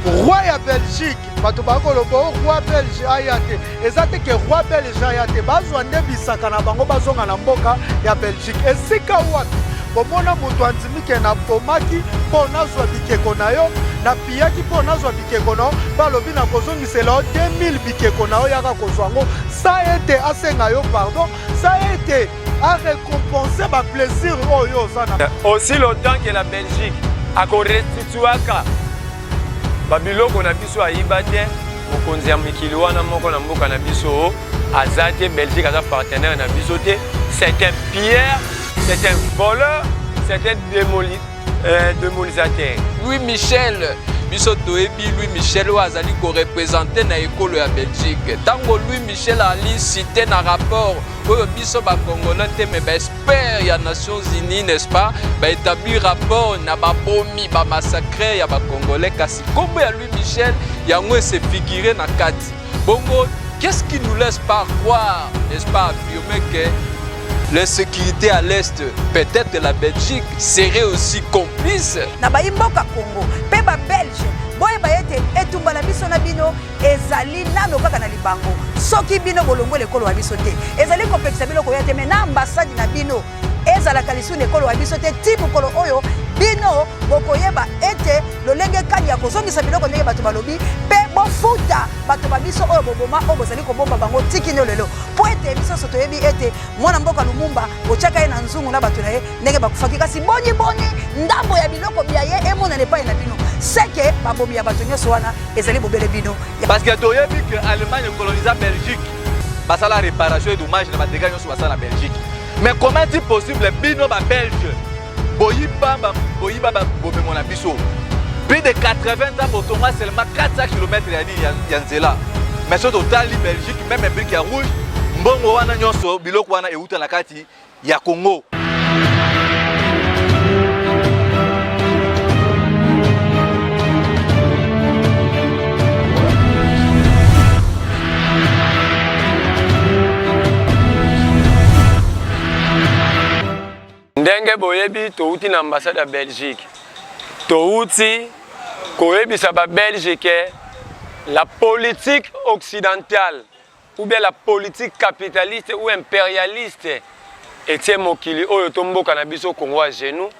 roi ya Belgique bato bakoloba roi belge ayate ezate ke roi belge ayate bazwa nde bisaka na bango bazonga na mboka ya Belgique esika wapi bomona mutu andimike na pomaki mpo nazwa bikeko na yo na piyaki mpo nazwa bikeko na yo balobi na kozongisela yo 2000 bikeko na yo yaka kozwa yango sa ete asenga yo pardon sa ete a récompenser ba plaisir oyo ozana aussi longtemps que la Belgique a restituaka babiloko na biso ayiba te mokonzi ya mikili wana moko na mboka na biso aza te Belgique aza partenaire na biso te c'est un pilleur c'est un voleur c'est un démolisateur. Louis Michel biso toyebi Louis Michel oyo azali korepresente na ekolo ya Belgique ntango Louis Michel ali cité na rapport oyo biso bakongolais te me baexpert ya Nations Unies n'est-ce pas baétabli rapport na babomi bamassacre ya bakongolais kasi kombo ya Louis Michel yango ese figuré na kati bongo qu'est-ce qui nous laisse pas croire n'est-ce pas affirmer que l'insécurité à l'est, peut-être la Belgique serait aussi complice. Na baimboka Congo, pe ba Belge, boye bayete etumba na biso na bino ezali nano kaka na libango. Soki bino bolongo lekolo wa biso te. Ezali complexe bino ko yete na ambassade na bino. Ezala kalisu lekolo wa biso te tipu kolo oyo bino bokoyeba ete lolenge kanya kozongisa biloko ndenge bato balobi pe bofuta bato babiso oyo boboma oyo bozali kobomba bango tikino lelo po ete biso so toyebi ete mwana mboka Lumumba bochaka ye na nzungu na bato na ye ndenge bakufaki kasi boni ndambo ya biloko bia ye emonane epai na bino seke babomi ya bato nyonso wana ezali bobele bino parce que toyebi que Allemagne colonisa Belgique basala réparation et dommage na badégâts nyonso basala na Belgique mais comment est-il possible bino ba Belge boyiba bomemo na biso plus de 80 ans pour tomber seulement 400 km ya nzela mais so totali Belgique même brique ya rouge mbongo wana nyonso biloko wana euta na kati ya Congo. Ndenge boyebi touti na ambassade ya Belgique touti koyebisa ba Belgique la politique occidentale ou bien la politique capitaliste ou impérialiste etie mokili oyo tomboka na biso Congo à genoux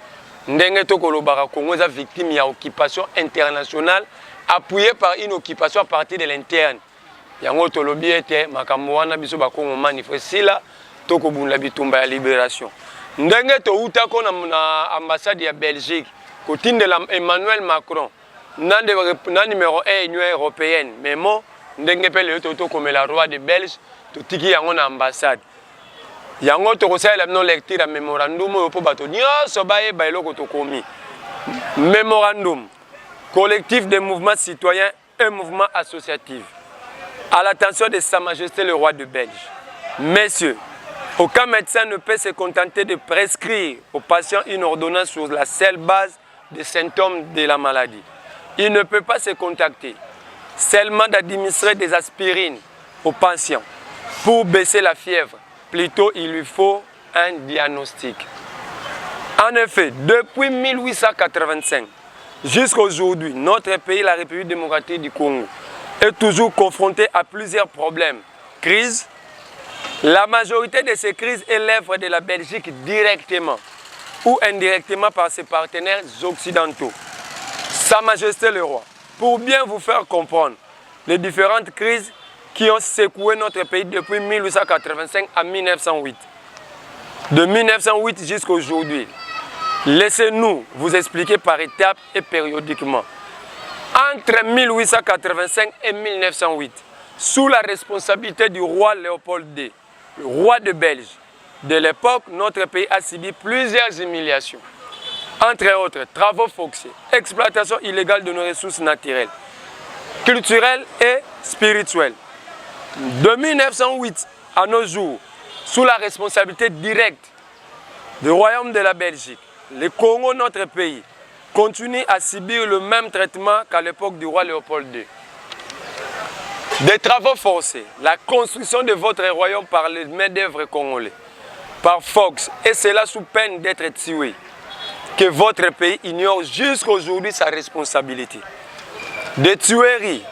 ndenge tokolobaka Congo eza victime ya occupation internationale appuyée par une occupation à partir de l'interne yango tolobi ete makambo wana biso ba Congo manifestila tokobunda bitumba ya libération ndenge touta ko na ambassade ya Belgique kotindela Emmanuel Macron na numéro 1 Union européenne mais mo ndenge pe le toto comme la roi de Belge totiki yango na ambassade yango to kosala no lecture memorandum oyo po bato nyonso baye eloko tokomi memorandum collectif des mouvements citoyens et mouvements associatifs à l'attention de Sa Majesté le roi de Belge. Messieurs, aucun médecin ne peut se contenter de prescrire aux patients une ordonnance sur la seule base des symptômes de la maladie. Il ne peut pas se contacter seulement d'administrer des aspirines aux patients pour baisser la fièvre. Plutôt, il lui faut un diagnostic. En effet, depuis 1885 jusqu'à aujourd'hui, notre pays, la République démocratique du Congo, est toujours confronté à plusieurs problèmes. Crises. La majorité de ces crises est l'œuvre de la Belgique directement ou indirectement par ses partenaires occidentaux. Sa Majesté le Roi, pour bien vous faire comprendre les différentes crises qui ont secoué notre pays depuis 1885 à 1908. De 1908 jusqu'à aujourd'hui, laissez-nous vous expliquer par étapes et périodiquement. Entre 1885 et 1908, sous la responsabilité du roi Léopold II, le roi de Belge, de l'époque, notre pays a subi plusieurs humiliations. Entre autres, travaux forcés, exploitation illégale de nos ressources naturelles, culturelles et spirituelles. De 1908 à nos jours, sous la responsabilité directe du royaume de la Belgique, le Congo, notre pays, continue à subir le même traitement qu'à l'époque du roi Léopold II. Des travaux forcés, la construction de votre royaume par les main-d'œuvre congolais, par Fox, et cela sous peine d'être tué, que votre pays ignore jusqu'à aujourd'hui sa responsabilité. des tueries,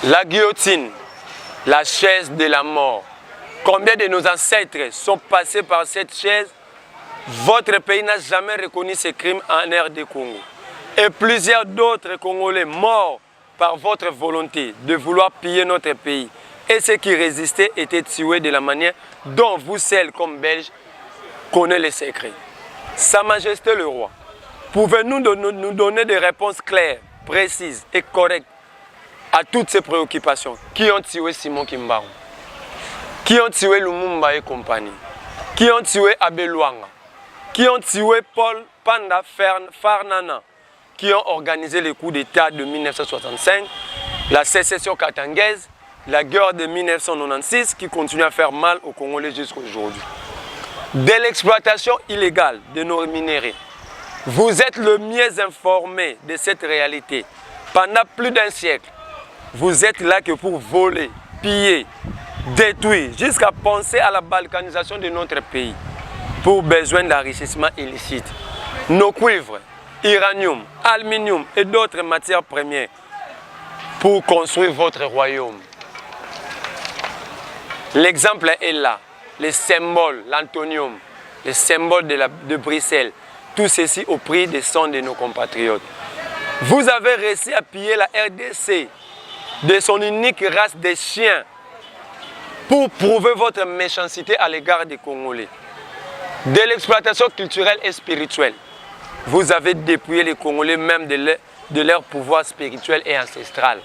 la guillotine, la chaise de la mort. Combien de nos ancêtres sont passés par cette chaise? Votre pays n'a jamais reconnu ces crimes en RD Congo. Et plusieurs d'autres Congolais morts par votre volonté de vouloir piller notre pays. Et ceux qui résistaient étaient tués de la manière dont vous, seuls comme Belges, connaissez les secrets. Sa Majesté le Roi, pouvez-nous nous donner des réponses claires, précises et correctes à toutes ces préoccupations? Qui ont tué Simon Kimbangu? Qui ont tué Lumumba et compagnie? Qui ont tué Abel Luanga? Qui ont tué Paul Panda Farnana? Qui ont organisé le coup d'État de 1965, la sécession katangaise, la guerre de 1996 qui continue à faire mal aux Congolais jusqu'à aujourd'hui. De l'exploitation illégale de nos minéraux. Vous êtes le mieux informé de cette réalité. Pendant plus d'un siècle, vous êtes là que pour voler, piller, détruire, jusqu'à penser à la balkanisation de notre pays pour besoin d'enrichissement illicite. Nos cuivres, uranium, aluminium et d'autres matières premières pour construire votre royaume. L'exemple est là. Les symboles, l'antonium, les symboles de Bruxelles, tout ceci au prix des sangs de nos compatriotes. Vous avez réussi à piller la RDC de son unique race de chiens pour prouver votre méchanceté à l'égard des Congolais. De l'exploitation culturelle et spirituelle, vous avez dépouillé les Congolais même de leur pouvoir spirituel et ancestral.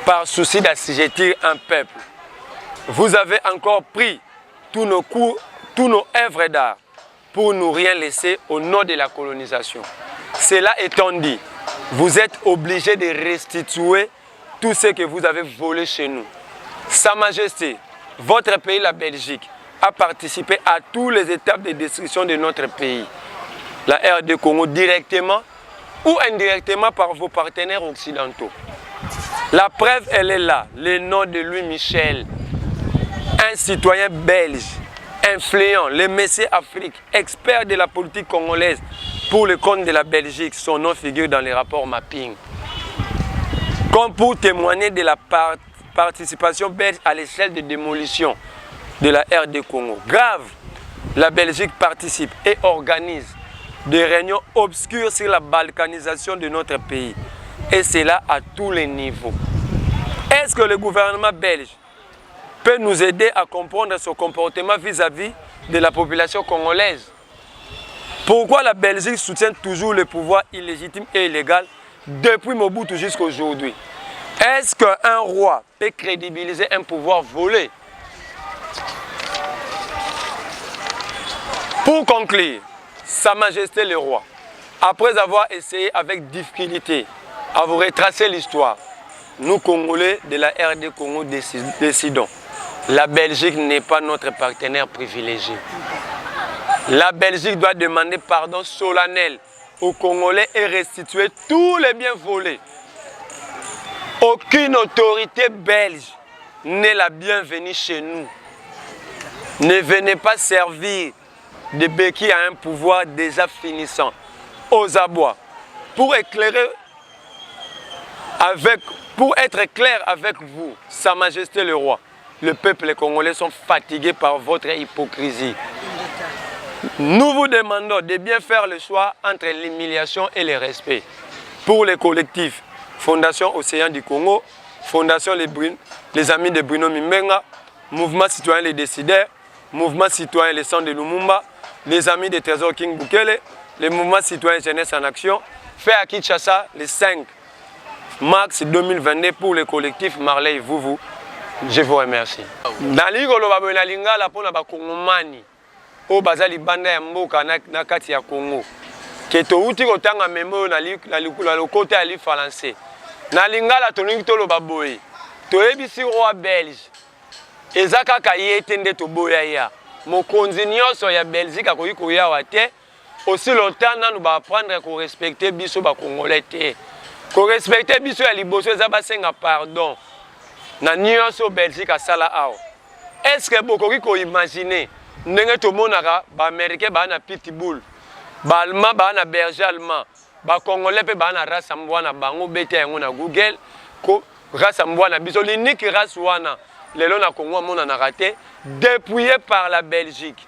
Par souci d'assujettir un peuple, vous avez encore pris tous nos œuvres d'art pour nous rien laisser au nom de la colonisation. Cela étant dit, vous êtes obligés de restituer tout ce que vous avez volé chez nous. Sa Majesté, votre pays, la Belgique, a participé à toutes les étapes de destruction de notre pays. La RD Congo directement ou indirectement par vos partenaires occidentaux. La preuve, elle est là, le nom de Louis Michel, un citoyen belge, influent, le Messie Afrique, expert de la politique congolaise pour le compte de la Belgique, son nom figure dans les rapports mapping. Comme pour témoigner de la participation belge à l'échelle de démolition de la RD Congo. Grave, la Belgique participe et organise des réunions obscures sur la balkanisation de notre pays. Et cela à tous les niveaux. Est-ce que le gouvernement belge peut nous aider à comprendre son comportement vis-à-vis de la population congolaise? Pourquoi la Belgique soutient toujours le pouvoir illégitime et illégal depuis Mobutu jusqu'à aujourd'hui? Est-ce qu'un roi peut crédibiliser un pouvoir volé? Pour conclure, Sa Majesté le Roi, après avoir essayé avec difficulté à vous retracer l'histoire, nous Congolais de la RD Congo décidons. La Belgique n'est pas notre partenaire privilégié. La Belgique doit demander pardon solennel aux Congolais et restituer tous les biens volés. Aucune autorité belge n'est la bienvenue chez nous. Ne venez pas servir de béquilles à un pouvoir déjà finissant aux abois. Pour être clair avec vous, Sa Majesté le Roi, le peuple congolais sont fatigués par votre hypocrisie. Nous vous demandons de bien faire le choix entre l'humiliation et le respect. Pour les collectifs, Fondation Océan du Congo, Fondation les Amis de Bruno Mimbenga, Mouvement Citoyen Les Décideurs, Mouvement Citoyen Les Sangs de Lumumba, les Amis de Trésor King Bukele, le Mouvement Citoyen Jeunesse en Action, fait à Kinshasa le 5 mars 2022 pour le collectif Marley Vuvu. Je vous remercie. Naligolo babona lingala pona bakongomani o bazali banda ya mboka na kati ya Congo. Ke to uti kotanga memo na lokota ali français. Na lingala toningi tolo baboye. To ebisi roi belge. Ezaka ka yetende to boya ya. Mokonzi nyonso ya Belgique akoki koya wate. Aussi longtemps nanu ba apprendre ko respecter biso ba congolais te. Ko respecter biso ya liboso ezaba senga pardon. Na nyonso Belgique asala awo. Est-ce que bokoki ko imaginer ndenge to monaka ba américain ba na pitbull, ba allemand ba na berger allemand, ba congolais pe ba na race mbwana bango beta yango na Google ko race mbwana biso l'unique race wana lelo na Congo mona na raté dépouillé par la Belgique.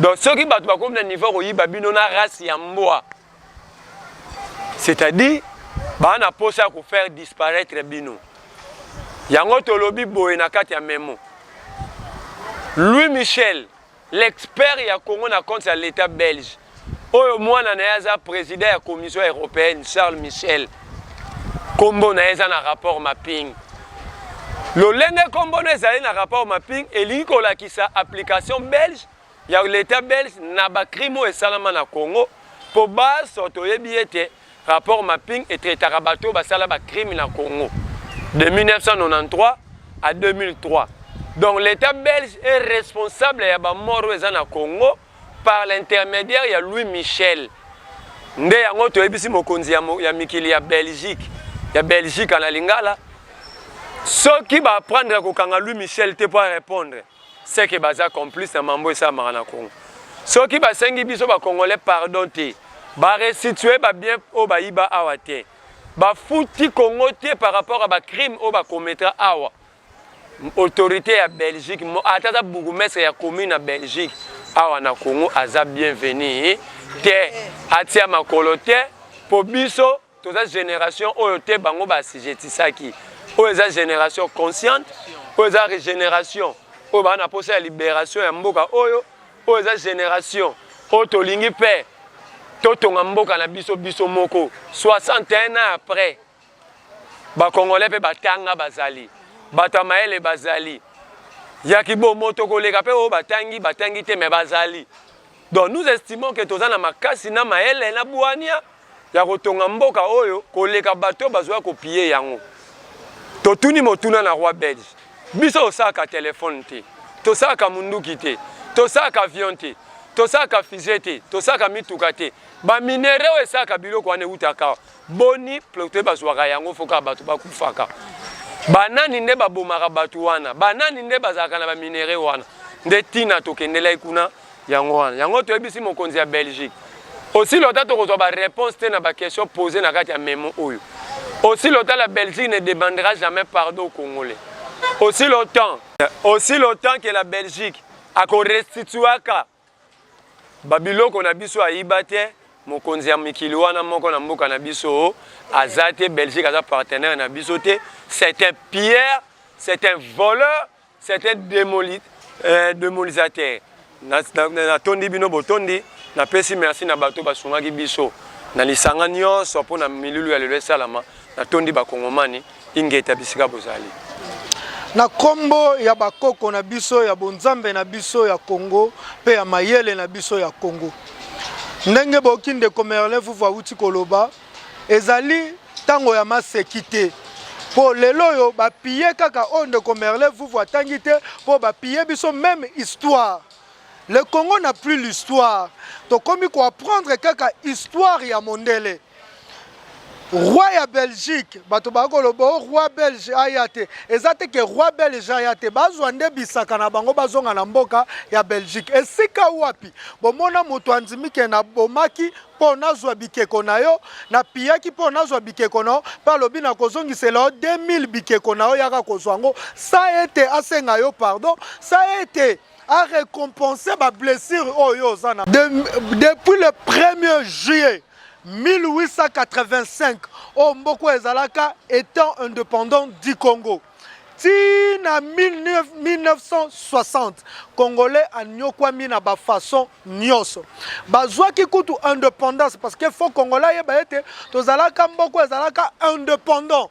Donc ceux qui battent ba comme na niveau oyiba bino na race ya mbwa. C'est-à-dire ba na posa ko faire disparaître bino. Yango tolobi boye na kati ya memo. Louis Michel, l'expert ya Congo na contre l'état belge. Oyo mwana na yaza président ya commission européenne Charles Michel. Kombo na yaza na rapport mapping. Lolenge kombo na yaza na rapport mapping elingi kolakisa application belge ya l'état belge na ba crime et salama na Congo po ba soto yebi ete rapport mapping et traitera bato ba sala ba crime na Congo de 1993 à 2003. Donc l'état belge est responsable de la mort au Congo par l'intermédiaire de Louis Michel. Nde yango to ebisi mokonzi ya mikili ya Belgique. Ya Belgique en lingala. Ceux qui va prendre kokanga Louis Michel te pour répondre, c'est que baza complice na mambo ça marana Congo. Ceux qui va sengi biso ba congolais pardon te, ba restituer ba bien o ba iba awate. Ba fouti Congo te par rapport à ba crime o ba commettre awa. Autorité à Belgique, atata bourgmestre ya commune à Belgique, awa na Congo aza bienvenu te atia makolo te po biso toza génération oyo te bango ba sijetisaki oyo eza génération consciente oyo eza régénération oyo ba na posa ya libération ya mboka oyo eza génération oyo tolingi pe totonga mboka na biso biso moko 61 ans après ba congolais pe batanga bazali Batamaele bazali. Yakibo moto koleka pe o batangi te me bazali. Donc nous estimons que tozana makasi na maele na buania ya kotonga mboka oyo koleka bato bazwa kopier yango. Totuni motuna na roi belge. Biso osaka téléphone te. Tosaka munduki te. Tosaka avion te. Tosaka fusée te. Tosaka mituka te. Ba minéraux esaka biloko wane utaka. Boni plote bazwa yango foka bato bakufaka. Banani nde babomaka bato wana banani nde bazalaka na baminere wana nde tina tokendela ikuna yango wana yango toyebisi mokonzi ya Belgique aussi lota tokozwa baréponse te na baquestion posée na kati ya memo oyo aussi lota la Belgique ne demandera jamais pardon aux Congolais aussi longtemps que la Belgique akorestituaka babiloko na biso ayiba te mokonzi ya mikili wana moko na mboka na biso azate Belgique aza partenaire na biso te c'est un pilleur c'est un voleur c'est un démolisateur na tondi bino botondi na pesi merci na bato basungaki biso na lisanga nyonso po na milulu ya lelo salama na tondi bakongomani ingeta bisika bozali na kombo ya bakoko na biso ya bonzambe na biso ya Congo pe ya mayele na biso ya Congo ndenge bokinde komerle vuva uti koloba ezali tango ya masekite po lelo yo ba piye kaka onde komerle vuva tangite po ba piye biso même histoire. Le Congo n'a plus l'histoire. To komi ko apprendre kaka histoire ya mondele. Roi ya Belgique, bato bakoloba roi belge ayate. Ezate ke roi belge ayate bazwa nde bisaka na bango bazonga na mboka ya Belgique. Esika wapi? Bomona moto andimike na bomaki po nazwa bikeko na yo na piyaki po nazwa bikeko na yo pa lobi na kozongisela 2000 bikeko na yo yaka kozwango ça été asenga yo pardon ça a été à récompenser ma blessure oyo zana depuis le 1er juillet 1885, Omboko Ezalaka étant indépendant du Congo. Tina 1960, Congolais a nyokwami na ba façon nyoso. Bazwa ki kutu indépendance parce que faut Congolais yeba ete tozalaka mboko ezalaka indépendant.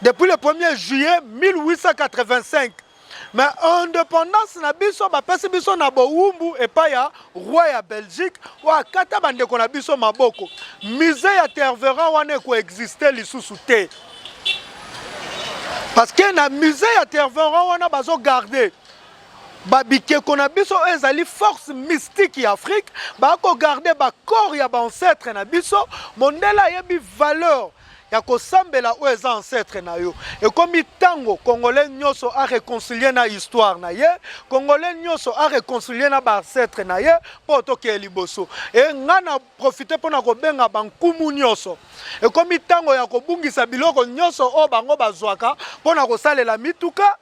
Depuis le 1er juillet 1885. Mais indépendance na biso ba pesi biso na bowumbu et pas ya roi ya Belgique wa kata bande ko na biso maboko musée ya Tervera wana ko exister lisusu te parce que na musée ya Tervera wana bazo garder babike ko na biso ezali force mystique ya Afrique ba ko garder ba corps ya ba ancêtre na biso mondela yebi valeur ya kosambela oyo eza ancêtre na yo ekomi ntango congolais nyonso aréconcilie na histoire na ye congolais nyonso aréconcilie na baancêtre na ye mpo tokee liboso e nga na profite mpona kobenga bankumu nyonso ekomi ntango ya kobungisa biloko nyonso oyo bango bazwaka mpona kosalela mituka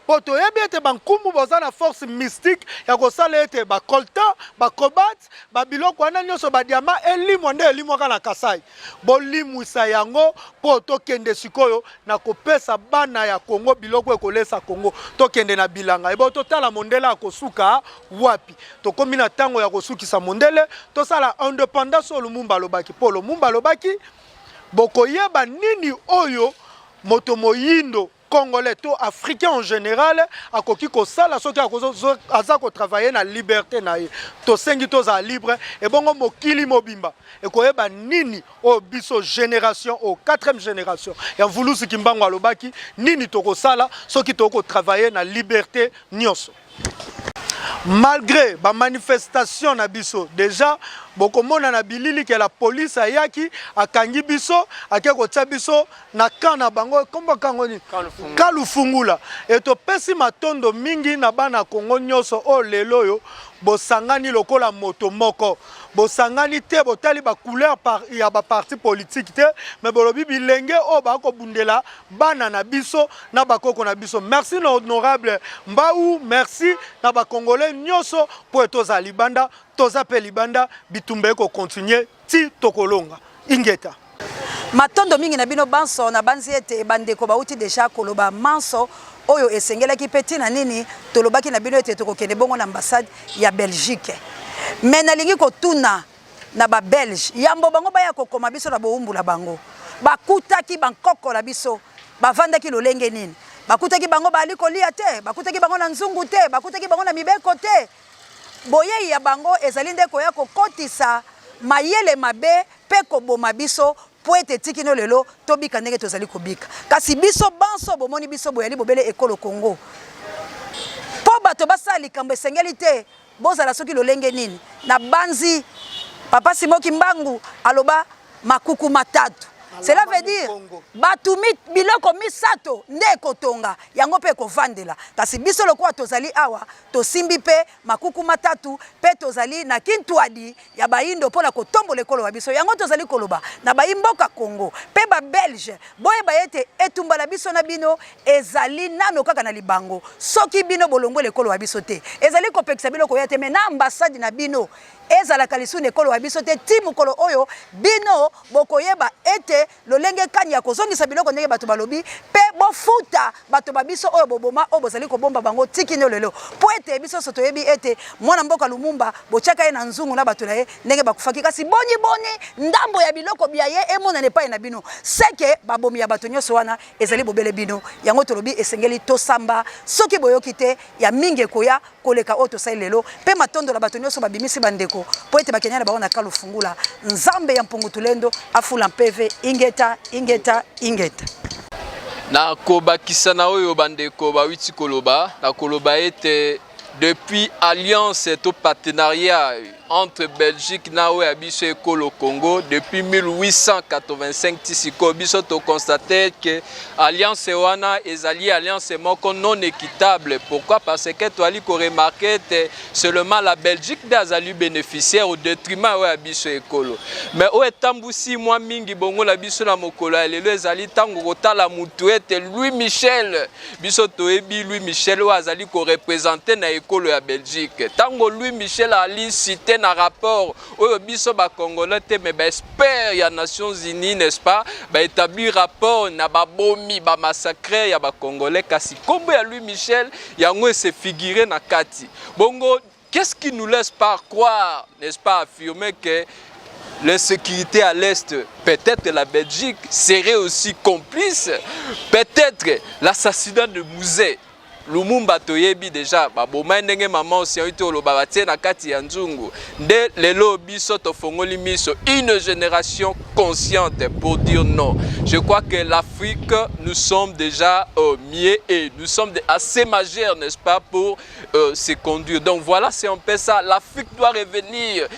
po toyebi ete bankumu boza na force mystique ya kosala ete bacoltan bacobat babiloko wana nyonso badiama elimwa nde elimwaka na Kasai bolimwisa yango mpo tokende sikoyo na kopesa bana ya Kongo biloko ekolesa Kongo tokende na bilanga ebo totala mondele ya kosuka wapi tokomi na ntango ya kosukisa mondele tosala indépendance Lumumba alobaki po Lumumba alobaki bokoyeba nini oyo moto moyindo Congolais to africain en général akoki kosala soki aza ko travailler na liberté na ye to sengi to za libre et bongo mokili mobimba e koyeba nini o biso génération au 4e génération ya Mvulusi Kimbangu alobaki nini to kosala soki to ko travailler na liberté nyonso malgré ba manifestation na biso déjà bokomona na bilili ke la police ayaki akangi biso ake kotia biso na kana bango komba kangoni kalufungula eto pesi matondo mingi na bana Kongo nyonso o lelo yo bosangani lokola moto moko bosangani te botali ba couleur par ya ba parti politique te mais bolobi bilenge o ba ko bundela bana na biso na bakoko na biso merci na honorable Mbau merci na ba congolais nyonso po etoza libanda toza pe libanda bitumbe ko continuer ti tokolonga ingeta matondo mingi na bino banso na banzi ete bandeko bauti deja koloba manso oyo esengelaki peti na nini tolobaki na bino ete tokokende bongo na ambassade ya Belgique mais nalingi kotuna na ba Belge yambo bango baya kokoma biso na boumbula bango bakutaki bankoko la biso bavandaki lolenge nini bakutaki bango bali kolia te bakutaki bango na nzungu te bakutaki bango na mibeko te boye ya bango ezali nde koya kokotisa mayele mabe pe koboma biso po ete tikino lelo tobika ndenge tozali kobika kasi biso banso bomoni biso boyali bobele ekolo Congo po bato basala likambo esengeli te bozala soki lolenge nini na banzi papa Simoki Mbangu aloba makuku matatu. Cela veut dire batumi biloko misato nde kotonga yango pe kovandela kasi biso lokwa tozali awa tosimbi pe makuku matatu pe tozali na kintwadi ya baindo pona kotombola ekolo wa biso yango tozali koloba na baimboka Congo pe ba Belge boye bayete etumbala biso na bino ezali nano kaka na libango soki bino bolongwe ekolo wa biso te ezali kopekisa biloko yate me na ambassade na bino ezala kalisune ekolo wa biso te timu kolo oyo bino bokoyeba ete lolenge kani ya kozongisa biloko ndenge bato balobi pe bofuta bato babiso oyo boboma oyo bozali kobomba bango tikino lelo po ete biso soto yebi ete mwana mboka Lumumba bochaka ye na nzungu na bato na ye ndenge bakufaki kasi boni ndambo ya biloko bia ye emonane pa na bino seke babomi ya bato nyonso wana ezali bobele bino yango tolobi esengeli tosamba soki boyoki te ya mingi koya koleka oto sai lelo pe matondo la bato nyonso babimisi bandeko po ete bakenya baona kalufungula nzambe ya mpungutulendo afula mpeve ingeta na kobakisa na oyo bandeko bawiti koloba na koloba ete depuis alliance et partenariat entre Belgique et biso ekolo Congo depuis 1885 tisiko biso to constaté que alliance wana ezali alliance moko non équitable. Pourquoi? Parce que tu ali ko remarquer seulement la Belgique d'azali bénéficiaire au détriment ouais biso ekolo. Mais o etambusi moi mingi bongo la biso na mokolo lelo ezali tango kotala mutu ete Louis Michel biso toyebi Louis Michel o azali ko représenter na ekolo ya Belgique. Tango Louis Michel ali cité na rapport oyo biso ba congolais te mais ba expert ya Nations Unies n'est-ce pas ba établir rapport na ba bomi ba massacre ya ba congolais kasi kombo ya Louis Michel yango se figurer na kati bongo. Qu'est-ce qui nous laisse pas croire, n'est-ce pas, affirmer que l'insécurité à l'Est, peut-être la Belgique serait aussi complice, peut-être l'assassinat de Mouzé Lumumba toyebi déjà baboma ndenge maman aussi ito lo babatie na kati ya nzungu nde lelo biso to fongoli miso une génération consciente pour dire non. Je crois que l'Afrique nous sommes déjà mieux et nous sommes assez majeurs, n'est-ce pas, pour se conduire. Donc voilà, c'est un peu ça. L'Afrique doit revenir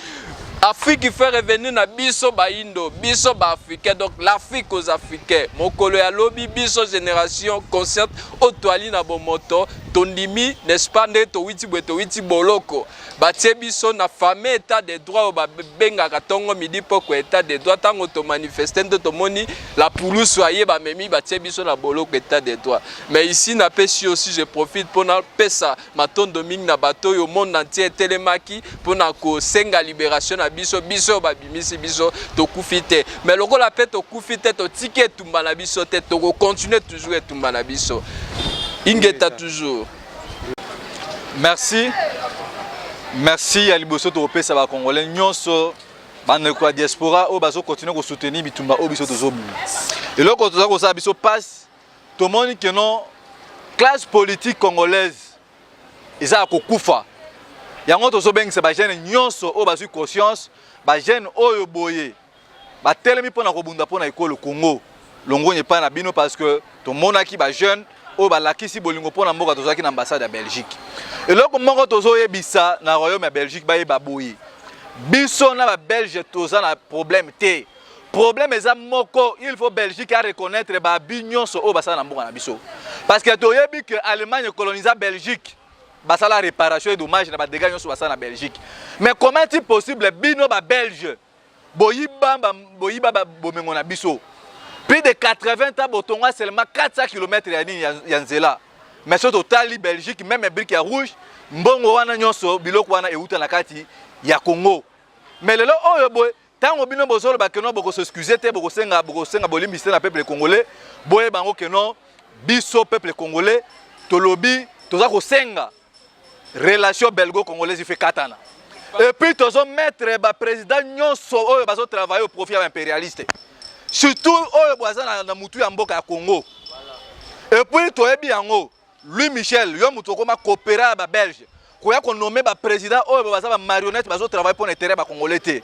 Afrique fait revenir na biso ba indo, biso ba africain, donc l'Afrique aux Africains. Mokolo ya lobi biso génération consciente otoali na bomoto, tondimi n'est-ce pas ne to witi boloko. Batie biso na fameux état de droit ba benga katongo midi poko état de droit tango to manifester to moni la poulou soyé ba memi batie biso na boloko état de droit. Mais ici na pesi aussi je profite pour na pesa maton domingue na bato yo monde entier telemaki pour na ko senga libération na biso ba bimisi biso to kufite. Mais loko la pete to kufite to ticket tumba na biso te to continuer toujours tumba na biso. Ingeta toujours. Merci. Merci à Liboso Topé Saba Congolais. Nyonso baneko diaspora o bazo continuer à soutenir bitumba o biso tozobu. Et là quand ça ça biso passe tout le monde que non classe politique congolaise eza kokufa. Yango tozo bengisa ba jeune nyonso o bazu conscience ba jeune oyo boye. Ba telemi pona kobunda pona ekolo Congo. Longo n'est pas na bino parce que tout le monde qui ba jeune o ba lakisi bolingo pona mboka tozaki na ambassade ya Belgique. Et là comme moko tozo yebisa na royaume ya Belgique ba yeba boye. Biso na ba Belge toza na problème te. Problème eza moko, il faut Belgique à reconnaître ba bignon so o basala na mboka na biso. Parce que toyebi que Allemagne colonisa Belgique. Basala réparation et dommage na ba dégâts nyonso basala na Belgique. Mais comment est-il possible bino ba Belge boyiba ba bomengo na biso? Plus de 80 ans botonga seulement 400 km ya nzela. Mais sur total Belgique même brique ya rouge mbongo wana nyonso biloko wana euta na kati ya Congo. Mais lelo oyo boy tango bino bozolo ba keno boko s'excuser te boko senga bolimbiste na peuple congolais boye bango keno biso peuple congolais tolobi toza ko senga relation belgo-congolaise fait katana. Et puis tozo mettre ba président nyonso oyo bazo travailler au profit impérialiste. Surtout oyo boza na mutu ya mboka ya Congo. Et puis toyebi yango Louis Michel yo mutu koma coopérer ba Belge. Koya ko nommer ba président oyo baza ba marionnette bazo travailler pour l'intérêt ba congolais te.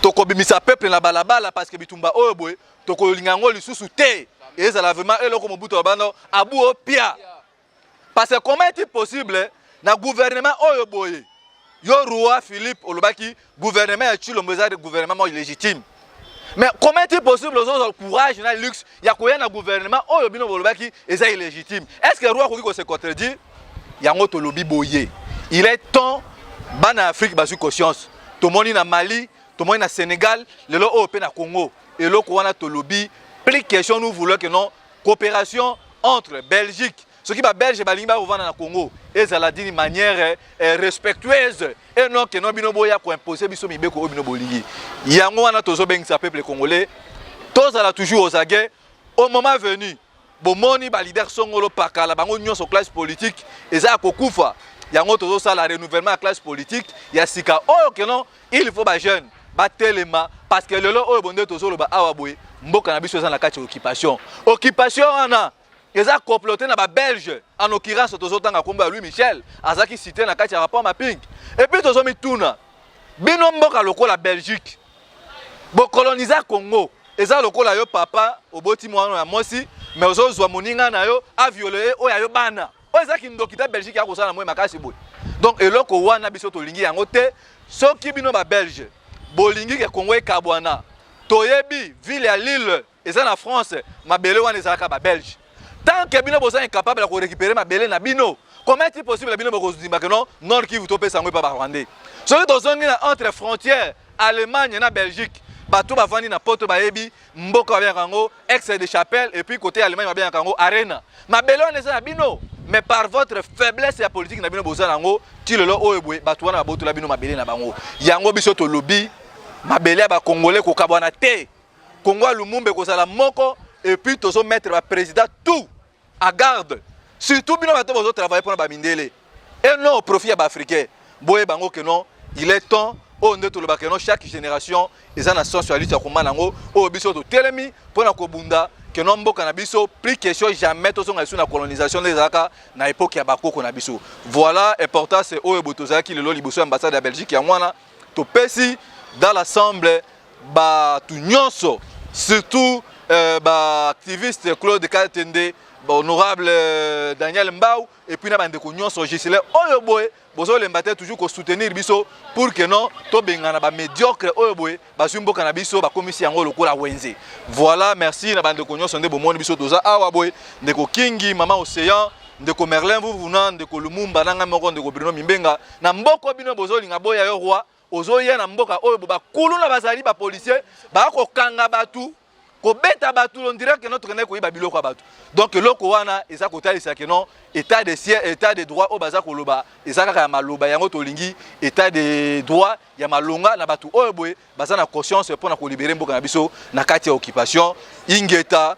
Toko bimisa peuple na balabala parce que bitumba oyo boy toko lingango lisusu te. Et ça la vraiment eloko mobutu bano abu opia. Parce que comment est-il possible na gouvernement oyo boy yo roi Philippe olobaki gouvernement ya Chilomboza de gouvernement illégitime. Mais comment est-il possible aux autres courage na luxe ya koya na gouvernement oyo bino olobaki eza illégitime. Est-ce que roi ko se contredire? Yango to lobi boye. Il est temps bana Afrique basu conscience. To moni na Mali, to moni na Sénégal, lelo o pe na Congo. Et lo ko wana to lobi plus question nous voulons que non coopération entre Belgique ce qui va Belge balinga au na Congo et ça la d'une manière respectueuse et non que non bino boya ko imposer biso mibeko o bino bolingi yango wana tozo bengisa peuple congolais tous ala toujours aux aguets au moment venu bomoni ba leader songolo pakala bango nyonso classe politique eza kokufa yango tozo sala renouvellement de classe politique ya sika oyo que non il faut ba jeune ba telema parce que lelo oyo bonde tozo lo ba awa boy mboka na biso eza na kati occupation wana eza comploté na ba Belge en l'occurrence tozotanga komba Louis Michel azaki cité na kati ya rapport mapping et puis tozo mituna bino mboka lokola Belgique bo coloniser Congo eza lokola yo papa oboti mwana ya mosi mais ozozwa moninga na yo a violer oya yo bana oza ki ndokita Belgique ya kosala moi makasi boy donc eloko wana biso to lingi yango te soki bino ba Belge bolingi ke Congo ekabwana toyebi ville ya Lille eza na France mabele wana ezalaka ba Belge. Tant que bino boza incapable de récupérer ma belle na bino, comment est-il possible bino boko zimba que non nord qui vous topé sango pa Rwandais. Soki tozongi na entre frontières Allemagne na Belgique, bato bavandi na poto bayebi mboka ba yango ex de chapelle et puis côté Allemagne ba yango arena. Ma belle on eza na bino, mais par votre faiblesse ya politique na bino boza nango ti lelo oyo boye bato wana baboto la bino ma belle na bango. Yango biso to lobby ma belle ba congolais ko kabwana te. Congo Lumumba ko sala moko et puis tozo mettre le président tout à garde. Surtout bino bato bozo travailler pour ba mindele. Et non au profit ya ba africain. Boye bango que non, il est temps on de tout le bakeno chaque génération ils en a socialiste comme nango o biso to telemi pour na kobunda que non mboka na biso plus question jamais to songa sur la colonisation des aka na époque ya bakoko na biso. Voilà important c'est o botozaki lelo liboso ambassade ya Belgique ya mwana to pesi dans l'assemblée ba tout nyonso surtout activiste Claude Katende, honorable Daniel Mbao, et puis na ndeko nyonso Gisele oyo boye bozo le mbaté toujours ko soutenir biso pour que non to bengana ba médiocre oyo boye ba zumboka na biso ba komisi yango lokola wenze. Voilà, merci na bandeko nyonso nde bomoni biso toza awa boye ndeko Kingi mama Océan ndeko Merlin Vuvuna ndeko Lumumba nanga moko ndeko Bruno Mimbenga na mboko bino bozo linga boya yo roi ozoya na mboka oyo ba kulu na bazali ba policier ba ko kanga batu ko beta batu on dirait que notre kende ko yiba biloko batu. Donc loko wana eza ko talisa que non état de ciel état de droit au baza ko loba eza kaka ya maloba yango tolingi état de droit ya malonga na batu oyo boye baza na conscience pour na ko libérer mboka na biso na kati ya occupation ingeta